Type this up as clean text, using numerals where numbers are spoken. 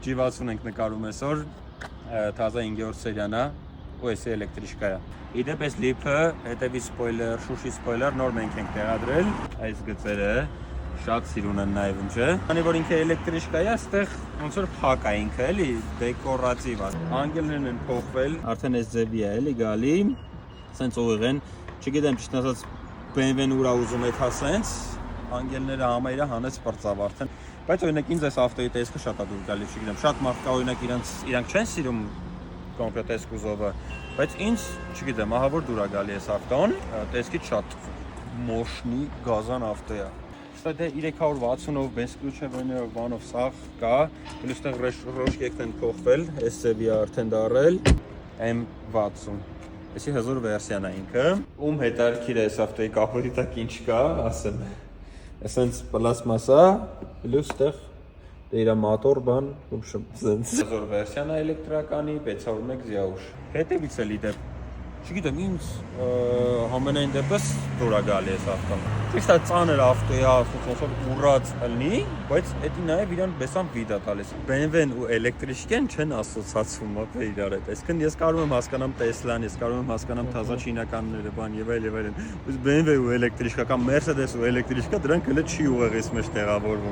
G60 ենք նկարում այսօր, թազա 5-րդ սերիան է, ու էսի էլեկտրիշկա է։ Իդեպ այս լիփը, հետևի սպոյլեր, շուշի սպոյլեր նոր մենք ենք տեղադրել, այս գծերը շատ սիրուն են նաև ինչ է։ Քանի որ ինքը էլեկտրիշկա է, այստեղ ոնց որ փակ է ինքը, էլի, դեկորատիվ է։ Անգելներն են փոխվել, արդեն այս ձևի է, էլի գալի, սենց ուղիղ են, չգիտեմ ճիշտ ասած BMW-ն ուրա ուզում եք հա սենց, անգելները համայրը հանեց պրծավ արդեն, բայց օրինակ ինձ այս ավտոյի տեսքը շատ է դուր գալի, չգիտեմ, շատ մարդ կա օրինակ իրանք չեն սիրում կոնկրետ այս կուզովը, բայց ինձ, չգիտեմ, ահա որ դուր է գալի այս ավտոն, տեսքից շատ մոշնի գազան ավտո է։ Դե 360-ով բենզկլուչևներով բանով սաղ կա, այստեղ ռոշկեքն են փոխվել, այս ձևի է արդեն դարել M60։ Այսի հզոր վերսիան է ինքը։ Ում հետաքրքիր է այս ավտոյի կապոտի տակ ինչ կա, ասեմ։ Այսպես պլաստմասա, պլյուս տեղ դե իր մոտոր բան, ուշ սենց։ Հզոր վերսիան է էլեկտրականի 601 զիաուշ։ Հետևից էլ իդեպ չգիտեմ, ինձ համենայն դեպս դուր է գալի այս ավտոն։ Ճիշտ է ծանր ավտո է, ոնց որ ուռած ըլնի, բայց էդի նաև իրան բեսան վիդ է տալիս։ BMW-ն ու էլեկտրիշկեն չեն ասոցացվում ապա իրար հետ։ Այսինքն ես կարող եմ հասկանամ Tesla-ն, ես կարող եմ հասկանամ թազա չինականները, բան եւ այլ եւ այլն։ Բայց BMW ու էլեկտրիշկա կամ Mercedes ու էլեկտրիշկա դրանք հələ չի ուղեղից մեջ տեղավորվում։